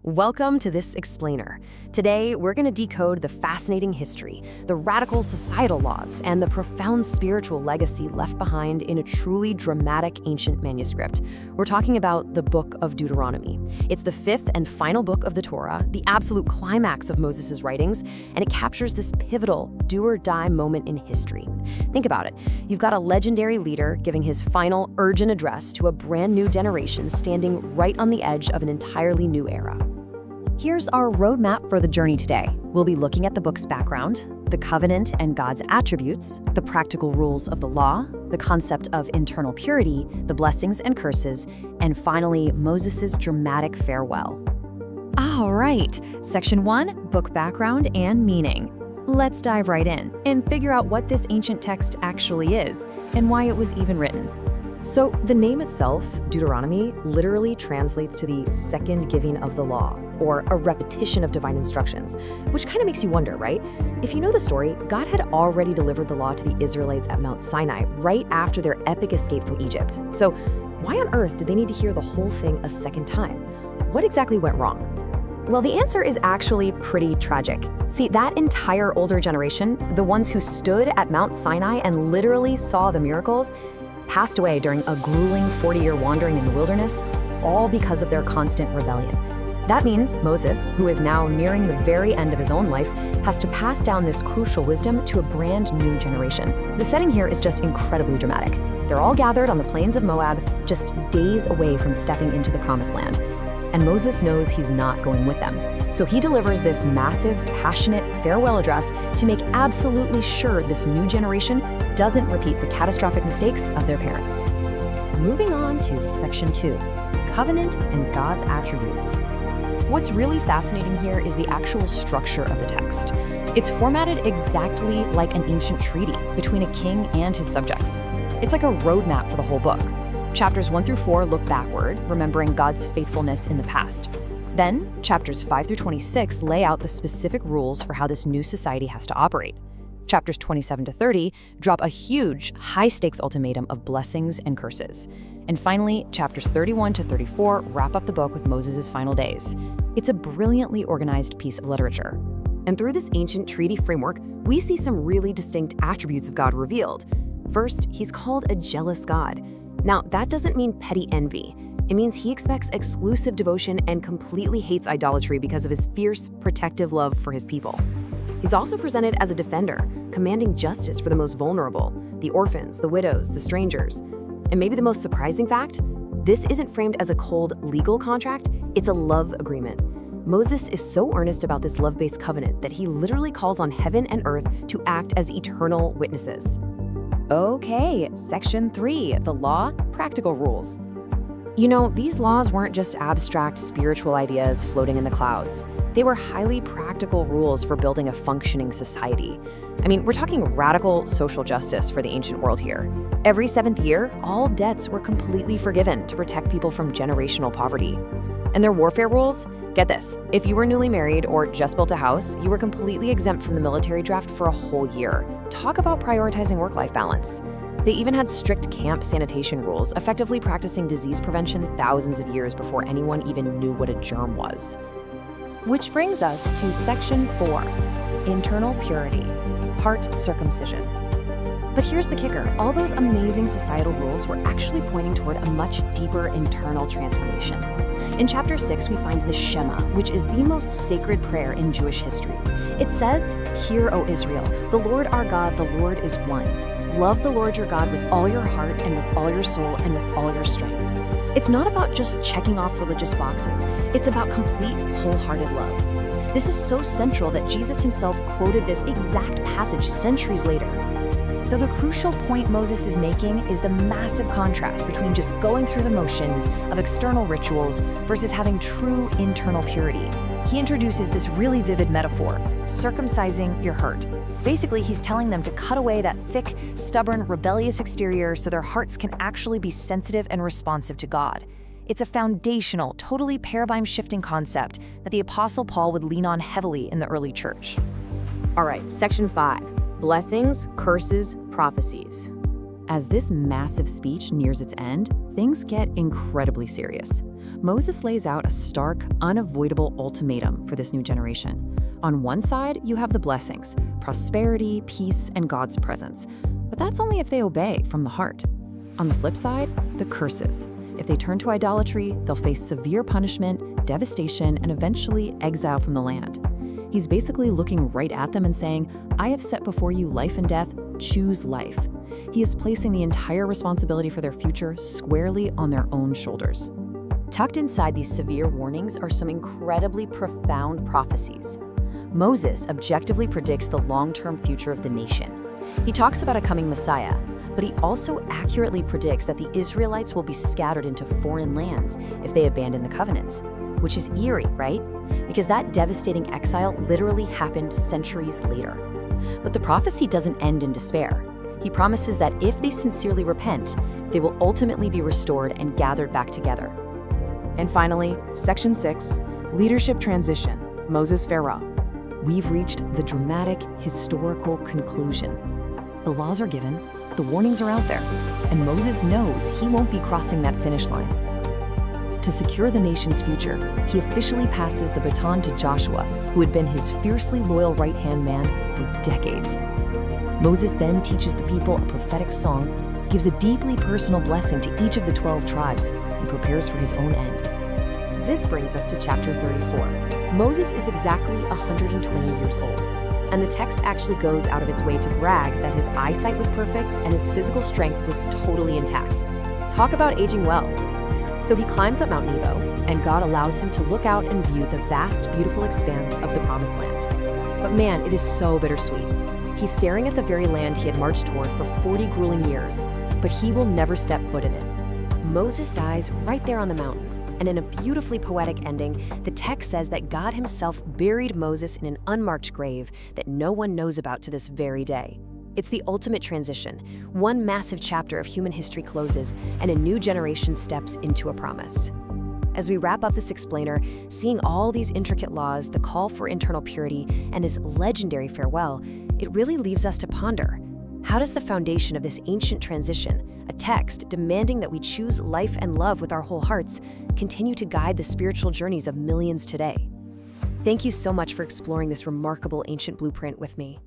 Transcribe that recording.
Welcome to this explainer. Today, we're going to decode the fascinating history, the radical societal laws, and the profound spiritual legacy left behind in a truly dramatic ancient manuscript. We're talking about the Book of Deuteronomy. It's the fifth and final book of the Torah, the absolute climax of Moses' writings, and it captures this pivotal do-or-die moment in history. Think about it. You've got a legendary leader giving his final urgent address to a brand new generation standing right on the edge of an entirely new era. Here's our roadmap for the journey today. We'll be looking at the book's background, the covenant and God's attributes, the practical rules of the law, the concept of internal purity, the blessings and curses, and finally, Moses' dramatic farewell. All right, Section 1, Book Background and Meaning. Let's dive right in and figure out what this ancient text actually is and why it was even written. So the name itself, Deuteronomy, literally translates to the second giving of the law, or a repetition of divine instructions, which kind of makes you wonder, right? If you know the story, God had already delivered the law to the Israelites at Mount Sinai right after their epic escape from Egypt. So why on earth did they need to hear the whole thing a second time? What exactly went wrong? Well, the answer is actually pretty tragic. See, that entire older generation, the ones who stood at Mount Sinai and literally saw the miracles, passed away during a grueling 40-year wandering in the wilderness, all because of their constant rebellion. That means Moses, who is now nearing the very end of his own life, has to pass down this crucial wisdom to a brand new generation. The setting here is just incredibly dramatic. They're all gathered on the plains of Moab, just days away from stepping into the promised land. And Moses knows he's not going with them. So he delivers this massive, passionate farewell address to make absolutely sure this new generation doesn't repeat the catastrophic mistakes of their parents. Moving on to Section 2, Covenant and God's Attributes. What's really fascinating here is the actual structure of the text. It's formatted exactly like an ancient treaty between a king and his subjects. It's like a roadmap for the whole book. Chapters 1 through 4 look backward, remembering God's faithfulness in the past. Then, chapters 5 through 26 lay out the specific rules for how this new society has to operate. Chapters 27 to 30 drop a huge, high-stakes ultimatum of blessings and curses. And finally, chapters 31 to 34 wrap up the book with Moses' final days. It's a brilliantly organized piece of literature. And through this ancient treaty framework, we see some really distinct attributes of God revealed. First, he's called a jealous God. Now, that doesn't mean petty envy. It means he expects exclusive devotion and completely hates idolatry because of his fierce, protective love for his people. He's also presented as a defender, commanding justice for the most vulnerable, the orphans, the widows, the strangers. And maybe the most surprising fact? This isn't framed as a cold legal contract, it's a love agreement. Moses is so earnest about this love-based covenant that he literally calls on heaven and earth to act as eternal witnesses. Okay, Section 3, the law, practical rules. You know, these laws weren't just abstract spiritual ideas floating in the clouds. They were highly practical rules for building a functioning society. I mean, we're talking radical social justice for the ancient world here. Every seventh year, all debts were completely forgiven to protect people from generational poverty. And their warfare rules? Get this, if you were newly married or just built a house, you were completely exempt from the military draft for a whole year. Talk about prioritizing work-life balance. They even had strict camp sanitation rules, effectively practicing disease prevention thousands of years before anyone even knew what a germ was. Which brings us to Section 4, Internal Purity, Part Circumcision. But here's the kicker, all those amazing societal rules were actually pointing toward a much deeper internal transformation. In chapter 6, we find the Shema, which is the most sacred prayer in Jewish history. It says, "Hear, O Israel, the Lord our God, the Lord is one. Love the Lord your God with all your heart and with all your soul and with all your strength." It's not about just checking off religious boxes. It's about complete, wholehearted love. This is so central that Jesus himself quoted this exact passage centuries later. So the crucial point Moses is making is the massive contrast between just going through the motions of external rituals versus having true internal purity. He introduces this really vivid metaphor, circumcising your heart. Basically, he's telling them to cut away that thick, stubborn, rebellious exterior so their hearts can actually be sensitive and responsive to God. It's a foundational, totally paradigm-shifting concept that the Apostle Paul would lean on heavily in the early church. All right, Section 5. Blessings, curses, prophecies. As this massive speech nears its end, things get incredibly serious. Moses lays out a stark, unavoidable ultimatum for this new generation. On one side, you have the blessings, prosperity, peace, and God's presence. But that's only if they obey from the heart. On the flip side, the curses. If they turn to idolatry, they'll face severe punishment, devastation, and eventually exile from the land. He's basically looking right at them and saying, I have set before you life and death, choose life. He is placing the entire responsibility for their future squarely on their own shoulders. Tucked inside these severe warnings are some incredibly profound prophecies. Moses objectively predicts the long-term future of the nation. He talks about a coming Messiah, but he also accurately predicts that the Israelites will be scattered into foreign lands if they abandon the covenants, which is eerie, right? Because that devastating exile literally happened centuries later. But the prophecy doesn't end in despair. He promises that if they sincerely repent, they will ultimately be restored and gathered back together. And finally, Section 6, Leadership Transition, Moses Pharaoh. We've reached the dramatic, historical conclusion. The laws are given, the warnings are out there, and Moses knows he won't be crossing that finish line. To secure the nation's future, he officially passes the baton to Joshua, who had been his fiercely loyal right-hand man for decades. Moses then teaches the people a prophetic song, gives a deeply personal blessing to each of the 12 tribes, and prepares for his own end. This brings us to chapter 34. Moses is exactly 120 years old, and the text actually goes out of its way to brag that his eyesight was perfect and his physical strength was totally intact. Talk about aging well. So he climbs up Mount Nebo, and God allows him to look out and view the vast, beautiful expanse of the Promised Land. But man, it is so bittersweet. He's staring at the very land he had marched toward for 40 grueling years, but he will never step foot in it. Moses dies right there on the mountain, and in a beautifully poetic ending, the text says that God himself buried Moses in an unmarked grave that no one knows about to this very day. It's the ultimate transition. One massive chapter of human history closes, and a new generation steps into a promise. As we wrap up this explainer, seeing all these intricate laws, the call for internal purity, and this legendary farewell, it really leaves us to ponder. How does the foundation of this ancient transition, a text demanding that we choose life and love with our whole hearts, continue to guide the spiritual journeys of millions today? Thank you so much for exploring this remarkable ancient blueprint with me.